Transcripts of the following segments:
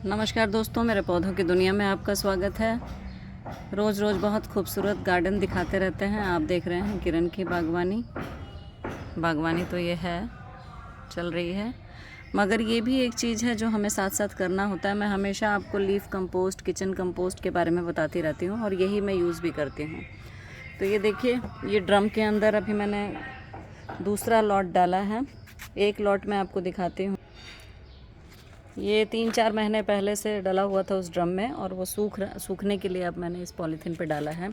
नमस्कार दोस्तों, मेरे पौधों की दुनिया में आपका स्वागत है। रोज़ रोज़ बहुत खूबसूरत गार्डन दिखाते रहते हैं। आप देख रहे हैं किरण की बागवानी तो ये है, चल रही है। मगर ये भी एक चीज़ है जो हमें साथ साथ करना होता है। मैं हमेशा आपको लीफ कंपोस्ट, किचन कंपोस्ट के बारे में बताती रहती हूँ और यही मैं यूज़ भी करती हूँ। तो ये देखिए, ये ड्रम के अंदर अभी मैंने दूसरा लॉट डाला है। एक लॉट मैं आपको दिखाती हूँ। ये 3-4 महीने पहले से डला हुआ था उस ड्रम में और वो सूखने के लिए अब मैंने इस पॉलीथीन पे डाला है।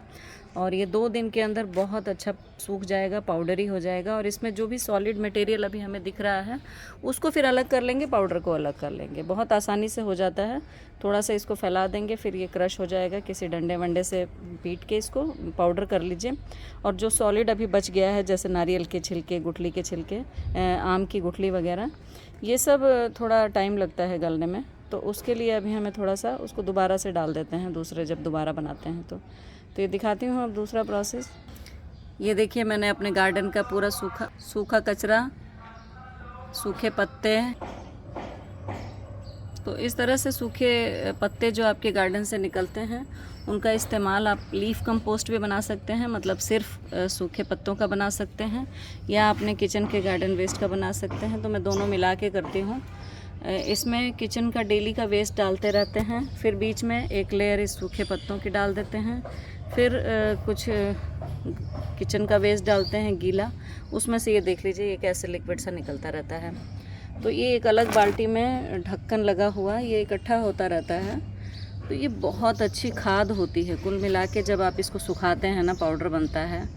और ये 2 दिन के अंदर बहुत अच्छा सूख जाएगा, पाउडरी हो जाएगा। और इसमें जो भी सॉलिड मटेरियल अभी हमें दिख रहा है उसको फिर अलग कर लेंगे, पाउडर को अलग कर लेंगे। बहुत आसानी से हो जाता है। थोड़ा सा इसको फैला देंगे, फिर ये क्रश हो जाएगा। किसी डंडे वंडे से पीट के इसको पाउडर कर लीजिए। और जो सॉलिड अभी बच गया है, जैसे नारियल के छिलके, गुठली के छिलके, आम की गुठली वगैरह, ये सब थोड़ा टाइम लगता है गलने में। तो उसके लिए अभी हमें थोड़ा सा उसको दोबारा से डाल देते हैं, दूसरे जब दोबारा बनाते हैं तो ये दिखाती हूँ अब दूसरा प्रोसेस। ये देखिए, मैंने अपने गार्डन का पूरा सूखा कचरा, सूखे पत्ते, तो इस तरह से सूखे पत्ते जो आपके गार्डन से निकलते हैं उनका इस्तेमाल आप लीफ कंपोस्ट भी बना सकते हैं। मतलब सिर्फ सूखे पत्तों का बना सकते हैं, या अपने किचन के गार्डन वेस्ट का बना सकते हैं। तो मैं दोनों मिला के करती हूँ। इसमें किचन का डेली का वेस्ट डालते रहते हैं, फिर बीच में एक लेयर इस सूखे पत्तों की डाल देते हैं, फिर कुछ किचन का वेस्ट डालते हैं गीला। उसमें से ये देख लीजिए, ये कैसे लिक्विड सा निकलता रहता है। तो ये एक अलग बाल्टी में ढक्कन लगा हुआ ये इकट्ठा होता रहता है। तो ये बहुत अच्छी खाद होती है। कुल मिला के जब आप इसको सुखाते हैं ना, पाउडर बनता है।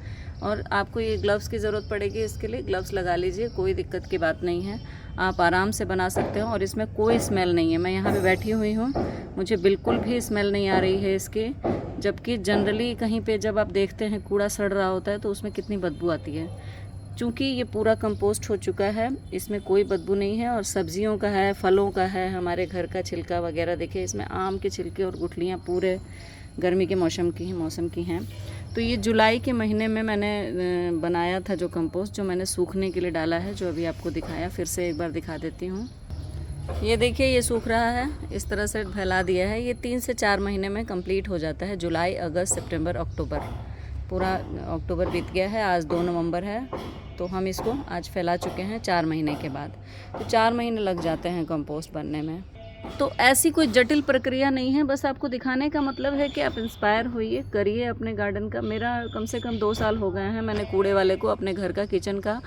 और आपको ये ग्लव्स की ज़रूरत पड़ेगी, इसके लिए ग्लव्स लगा लीजिए, कोई दिक्कत की बात नहीं है। आप आराम से बना सकते हो और इसमें कोई स्मेल नहीं है। मैं यहाँ पे बैठी हुई हूँ, मुझे बिल्कुल भी स्मेल नहीं आ रही है इसकी। जबकि जनरली कहीं पे जब आप देखते हैं कूड़ा सड़ रहा होता है तो उसमें कितनी बदबू आती है। चूँकि ये पूरा कंपोस्ट हो चुका है, इसमें कोई बदबू नहीं है। और सब्जियों का है, फलों का है, हमारे घर का छिलका वगैरह। देखिए, इसमें आम के छिलके और गुठलियाँ पूरे गर्मी के मौसम की हैं। तो ये जुलाई के महीने में मैंने बनाया था जो कंपोस्ट, जो मैंने सूखने के लिए डाला है, जो अभी आपको दिखाया। फिर से एक बार दिखा देती हूँ। ये देखिए, ये सूख रहा है, इस तरह से फैला दिया है। ये 3 से 4 महीने में कंप्लीट हो जाता है। जुलाई, अगस्त, सितंबर, अक्टूबर, पूरा अक्टूबर बीत गया है। आज 2 नवंबर है, तो हम इसको आज फैला चुके हैं 4 महीने के बाद। तो 4 महीने लग जाते हैं कंपोस्ट बनने में। तो ऐसी कोई जटिल प्रक्रिया नहीं है, बस आपको दिखाने का मतलब है कि आप इंस्पायर होइए, करिए अपने गार्डन का। मेरा कम से कम 2 साल हो गए हैं, मैंने कूड़े वाले को अपने घर का, किचन का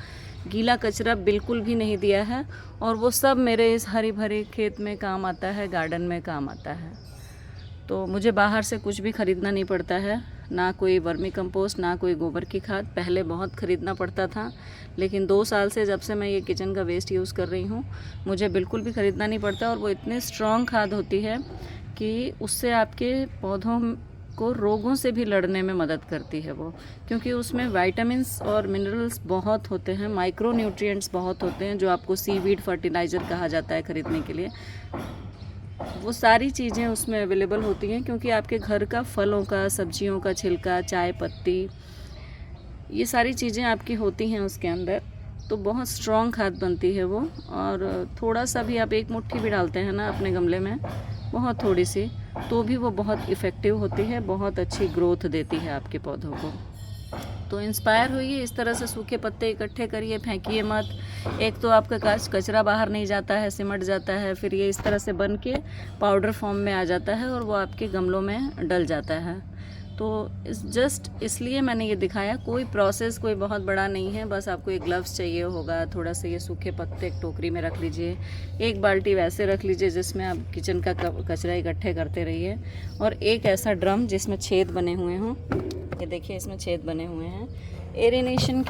गीला कचरा बिल्कुल भी नहीं दिया है। और वो सब मेरे इस हरी भरी खेत में काम आता है, गार्डन में काम आता है। तो मुझे बाहर से कुछ भी ख़रीदना नहीं पड़ता है, ना कोई वर्मी कंपोस्ट, ना कोई गोबर की खाद। पहले बहुत ख़रीदना पड़ता था, लेकिन 2 साल से जब से मैं ये किचन का वेस्ट यूज़ कर रही हूँ, मुझे बिल्कुल भी ख़रीदना नहीं पड़ता। और वो इतनी स्ट्रॉन्ग खाद होती है कि उससे आपके पौधों को रोगों से भी लड़ने में मदद करती है वो। क्योंकि उसमें विटामिन्स और मिनरल्स बहुत होते हैं, माइक्रो न्यूट्रिएंट्स बहुत होते हैं, जो आपको सीवीड फर्टिलाइज़र कहा जाता है ख़रीदने के लिए। वो सारी चीज़ें उसमें अवेलेबल होती हैं, क्योंकि आपके घर का फलों का, सब्जियों का छिलका, चाय पत्ती, ये सारी चीज़ें आपकी होती हैं उसके अंदर। तो बहुत स्ट्रॉन्ग खाद बनती है वो। और थोड़ा सा भी आप एक मुट्ठी भी डालते हैं ना अपने गमले में, बहुत थोड़ी सी, तो भी वो बहुत इफ़ेक्टिव होती है, बहुत अच्छी ग्रोथ देती है आपके पौधों को। तो इंस्पायर होइए, इस तरह से सूखे पत्ते इकट्ठे करिए, फेंकिए मत। एक तो आपका कचरा बाहर नहीं जाता है, सिमट जाता है, फिर ये इस तरह से बन के पाउडर फॉर्म में आ जाता है और वो आपके गमलों में डल जाता है। तो जस्ट इसलिए मैंने ये दिखाया। कोई प्रोसेस कोई बहुत बड़ा नहीं है, बस आपको एक ग्लव्स चाहिए होगा, थोड़ा सा ये सूखे पत्ते एक टोकरी में रख लीजिए, एक बाल्टी वैसे रख लीजिए जिसमें आप किचन का कचरा इकट्ठे करते रहिए, और एक ऐसा ड्रम जिसमें छेद बने हुए हों। ये देखिए, इसमें छेद बने हुए हैं एरेशन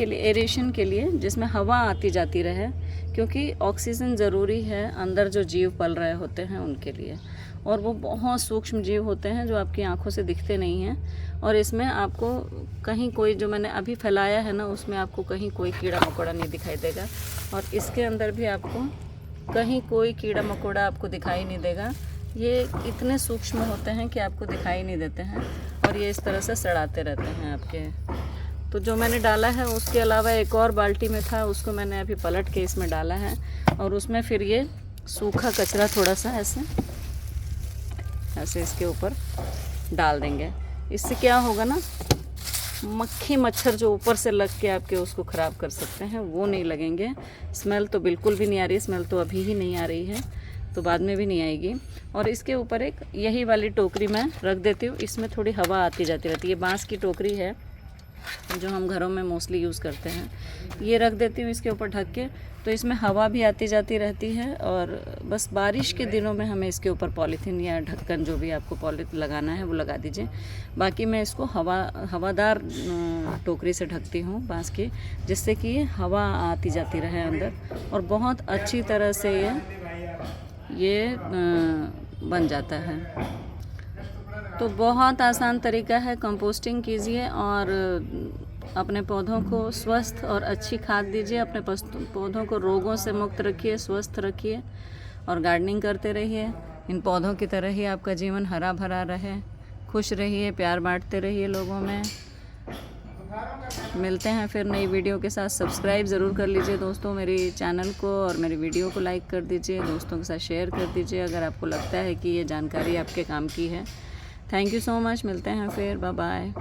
के लिए, जिसमें हवा आती जाती रहे, क्योंकि ऑक्सीजन ज़रूरी है अंदर जो जीव पल रहे होते हैं उनके लिए। और वो बहुत सूक्ष्म जीव होते हैं जो आपकी आंखों से दिखते नहीं हैं। और इसमें आपको कहीं कोई, जो मैंने अभी फैलाया है ना, उसमें आपको कहीं कोई कीड़ा मकोड़ा नहीं दिखाई देगा। और इसके अंदर भी आपको कहीं कोई कीड़ा मकोड़ा आपको दिखाई नहीं देगा। ये इतने सूक्ष्म होते हैं कि आपको दिखाई नहीं देते हैं, और ये इस तरह से सड़ाते रहते हैं आपके। तो जो मैंने डाला है उसके अलावा एक और बाल्टी में था, उसको मैंने अभी पलट के इसमें डाला है। और उसमें फिर ये सूखा कचरा थोड़ा सा ऐसे ऐसे इसके ऊपर डाल देंगे। इससे क्या होगा ना, मक्खी मच्छर जो ऊपर से लग के आपके उसको ख़राब कर सकते हैं वो नहीं लगेंगे। स्मेल तो बिल्कुल भी नहीं आ रही, स्मेल तो अभी ही नहीं आ रही है, तो बाद में भी नहीं आएगी। और इसके ऊपर एक यही वाली टोकरी मैं रख देती हूँ, इसमें थोड़ी हवा आती जाती रहती है। ये बांस की टोकरी है जो हम घरों में मोस्टली यूज़ करते हैं, ये रख देती हूँ इसके ऊपर ढक के, तो इसमें हवा भी आती जाती रहती है। और बस बारिश के दिनों में हमें इसके ऊपर पॉलीथीन या ढक्कन जो भी आपको पॉलीथीन लगाना है वो लगा दीजिए। बाकी मैं इसको हवादार टोकरी से ढकती हूँ बांस की, जिससे कि हवा आती जाती रहे अंदर, और बहुत अच्छी तरह से ये बन जाता है। तो बहुत आसान तरीका है, कंपोस्टिंग कीजिए और अपने पौधों को स्वस्थ और अच्छी खाद दीजिए। अपने पौधों को रोगों से मुक्त रखिए, स्वस्थ रखिए और गार्डनिंग करते रहिए। इन पौधों की तरह ही आपका जीवन हरा भरा रहे। खुश रहिए, प्यार बांटते रहिए लोगों में। मिलते हैं फिर नई वीडियो के साथ। सब्सक्राइब ज़रूर कर लीजिए दोस्तों मेरी चैनल को, और मेरी वीडियो को लाइक कर दीजिए, दोस्तों के साथ शेयर कर दीजिए अगर आपको लगता है कि ये जानकारी आपके काम की है। Thank you so much. मिलते हैं फिर, बाय बाय।